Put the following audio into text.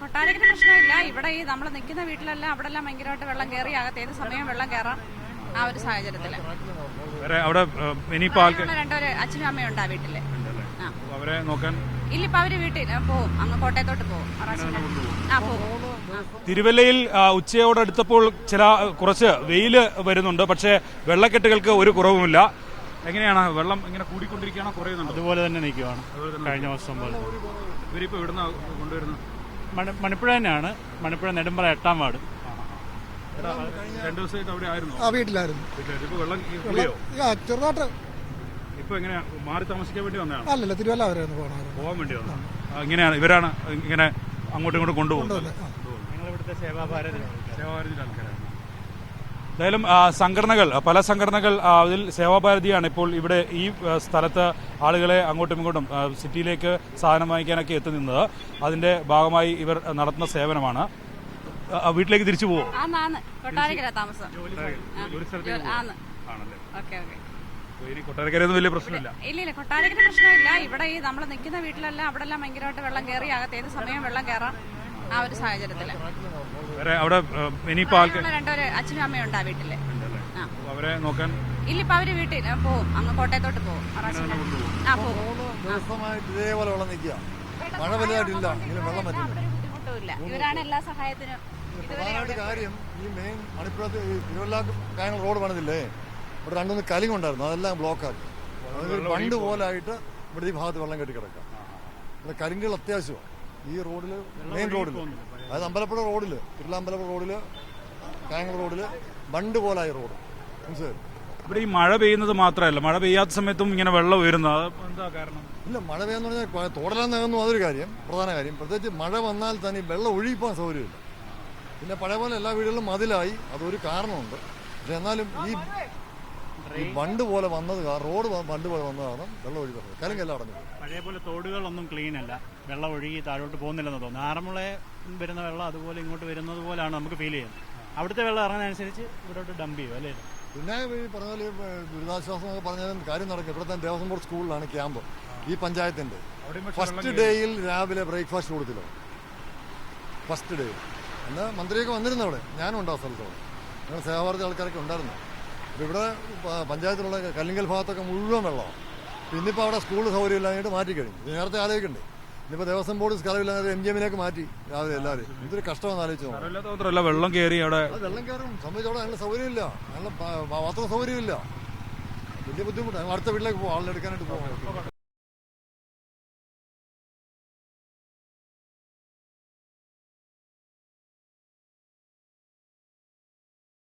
കൊട്ടാരക്കര പ്രശ്നമില്ല. ഇവിടെ ഈ നമ്മൾ നിൽക്കുന്ന വീട്ടിലെല്ലാം അവിടെല്ലാം ഭയങ്കരമായിട്ട് വെള്ളം കയറി, അകത്ത് ഏത് സമയം വെള്ളം കയറാം. ആ ഒരു സാഹചര്യത്തില് രണ്ടൊരു അച്ഛനും അമ്മയും ഉണ്ട് ആ വീട്ടില്. അവരെ നോക്കാൻ ഇല്ലിപ്പോ അവര് വീട്ടിൽ പോവും, അങ്ങ് കോട്ടയത്തോട്ട് പോകും. തിരുവല്ലയിൽ ഉച്ചയോടടുത്തപ്പോൾ കുറച്ച് വെയില് വരുന്നുണ്ട്, പക്ഷേ വെള്ളക്കെട്ടുകൾക്ക് ഒരു കുറവുമില്ല. എങ്ങനെയാണ് വെള്ളം ഇങ്ങനെ കൂടിക്കൊണ്ടിരിക്കുകയാണോ കുറയുന്നുണ്ട്? അതുപോലെ തന്നെ നിൽക്കുകയാണ് കഴിഞ്ഞ വർഷം പോലെ. ഇവരിപ്പോ ഇവിടുന്ന് കൊണ്ടുവരുന്നത് മണിപ്പുഴ തന്നെയാണ്. മണിപ്പുഴ നെടുമ്പറ 8-ാം വാർഡ്. 2 ദിവസമായിട്ട് അവിടെ ആയിരുന്നു? വീട്ടിലായിരുന്നു. ഇപ്പൊ വെള്ളം ചെറുതായിട്ട്. ഇപ്പൊ എങ്ങനെയാ മാറി താമസിക്കാൻ വേണ്ടി വന്നതാണ്? അല്ലല്ല, തിരുവല്ല വരെ പോകാൻ വേണ്ടി വന്നതാണ്. ഇങ്ങനെയാണ് ഇവരാണ് ഇങ്ങനെ അങ്ങോട്ടും ഇങ്ങോട്ടും കൊണ്ടുപോകുന്നത്. ഞങ്ങളിവിടുത്തെ സേവാഭാരതി ആൾക്കാരാണ്. എന്തായാലും പല സംഘടനകൾ അതിൽ സേവാഭാരതിയാണ് ഇപ്പോൾ ഇവിടെ ഈ സ്ഥലത്ത് ആളുകളെ അങ്ങോട്ടും ഇങ്ങോട്ടും സിറ്റിയിലേക്ക് സാധനം വാങ്ങിക്കാനൊക്കെ എത്തുന്നത്. അതിന്റെ ഭാഗമായി ഇവർ നടത്തുന്ന സേവനമാണ്. വീട്ടിലേക്ക് തിരിച്ചു പോകും. കൊട്ടാരക്കരയൊന്നും വലിയ പ്രശ്നമില്ല. ഇല്ല, കൊട്ടാരക്കര പ്രശ്നമില്ല. ഇവിടെ ഈ നമ്മൾ നിൽക്കുന്ന വീട്ടിലെല്ലാം അവിടെല്ലാം ഭയങ്കരമായിട്ട് വെള്ളം കയറി, അകത്ത് ഏത് സമയം വെള്ളം കയറാം. ആ ഒരു സാഹചര്യത്തില് അവിടെ രണ്ടൊരു അച്ഛനും അമ്മയും ഉണ്ട് ആ വീട്ടില്. അവരെ നോക്കാൻ ഇല്ലിപ്പോ അവര് വീട്ടിൽ പോവും, അങ്ങ് കോട്ടയത്തോട്ട് പോകും. ഇതേപോലെ വെള്ളം നിൽക്കുക, മഴ വലുതായിട്ടില്ല, വെള്ളം ബുദ്ധിമുട്ടില്ല. ഇവരാണ് എല്ലാ സഹായത്തിനും. കാര്യം ഈ മെയിൻ മണിപ്പുറത്ത് തിരുവല്ല കായംകുളം റോഡ് പണിതില്ലേ, ഇവിടെ 2-3 കലിങ് ഉണ്ടായിരുന്നു, അതെല്ലാം ബ്ലോക്കാക്കി. ബണ്ട് പോലായിട്ട് ഇവിടെ ഈ ഭാഗത്ത് വെള്ളം കെട്ടി കിടക്കാം. ഇവിടെ കരിങ്കൾ അത്യാവശ്യമാണ് ഈ റോഡില്, മെയിൻ റോഡില്, അതായത് അമ്പലപ്പുഴ റോഡില്, തിരുവല്ലാമ്പലപ്പുഴ റോഡില്, കായംകുളം റോഡില് ബണ്ട് പോലായ റോഡ്. മനസ്സിലായി? ഇവിടെ ഈ മഴ പെയ്യുന്നത് മാത്രമല്ല, മഴ പെയ്യാത്ത സമയത്തും ഇങ്ങനെ വെള്ളം ഉയരുന്നത് എന്താ കാരണം? ഇല്ല, മഴ പെയ്യാന്ന് പറഞ്ഞാൽ തോടലാൻ നകന്നു, അതൊരു കാര്യം, പ്രധാന കാര്യം. പ്രത്യേകിച്ച് മഴ വന്നാൽ തന്നെ വെള്ളം ഒഴുകിപ്പോകാൻ സൗകര്യമില്ല. പിന്നെ പഴയ പോലെ എല്ലാ വീടുകളിലും മതിലായി, അതൊരു കാരണമുണ്ട്. പക്ഷെ എന്നാലും ഈ ബണ്ട് പോലെ വന്നത്, റോഡ് ബണ്ട് പോലെ വന്നത് കാരണം വെള്ളം ഒഴുകി പറഞ്ഞത് കലങ്കെല്ലാം അടഞ്ഞു. പഴയ പോലെ തോടുകളൊന്നും ക്ലീൻ അല്ല, വെള്ളം ഒഴുകി താഴോട്ട് പോകുന്നില്ലെന്ന് തോന്നുന്നു. ആറന്മുള വരുന്ന വെള്ളം അതുപോലെ ഇങ്ങോട്ട് വരുന്നത് പോലെയാണ് നമുക്ക് ഫീൽ ചെയ്യുന്നത്. അവിടുത്തെ വെള്ളം ഇറങ്ങുന്നതനുസരിച്ച് ഇവിടോട്ട് ഡംപ് ചെയ്യും അല്ലേ? പിന്നെ ഈ പറഞ്ഞ പോലെ ദുരിതാശ്വാസം എന്നൊക്കെ പറഞ്ഞാലും കാര്യം നടക്കും. ഇവിടെ തന്നെ ദേവസ്വം ബോർഡ് സ്കൂളിലാണ് ക്യാമ്പ് ഈ പഞ്ചായത്തിന്റെ. ഫസ്റ്റ് ഡേയിൽ രാവിലെ ബ്രേക്ക്ഫാസ്റ്റ് കൊടുത്തില്ല, ഫസ്റ്റ് ഡേ. എന്നാൽ മന്ത്രിയൊക്കെ വന്നിരുന്നു അവിടെ, ഞാനും ഉണ്ടാവും സ്ഥലത്തോടെ, ഞങ്ങൾ സേവാഭാരതി ആൾക്കാരൊക്കെ ഉണ്ടായിരുന്നു. അപ്പോൾ ഇവിടെ പഞ്ചായത്തിലുള്ള കല്ലിങ്കൽ ഭാഗത്തൊക്കെ മുഴുവൻ വെള്ളമാണ്. പിന്നിപ്പോൾ അവിടെ സ്കൂൾ സൗകര്യം ഇല്ലാഞ്ഞിട്ട് മാറ്റിക്കഴിഞ്ഞു. നേരത്തെ ആലോചിക്കണ്ടേ, ഇനിയിപ്പോൾ ദേവസ്വം ബോർഡ് സ്ഥലമില്ലാതെ MGM-ലേക്ക് മാറ്റി രാവിലെ എല്ലാവരും. ഇതൊരു കഷ്ടമെന്ന് ആലോചിച്ചു. വെള്ളം കയറി അവിടെ വെള്ളം കയറും സംബന്ധിച്ചവിടെ നല്ല സൗകര്യമില്ല, നല്ല ബാത്റൂം സൗകര്യമില്ല, വലിയ ബുദ്ധിമുട്ടാണ്. അടുത്ത വീട്ടിലേക്ക് പോകും, ആളിനെടുക്കാനായിട്ട് പോകും.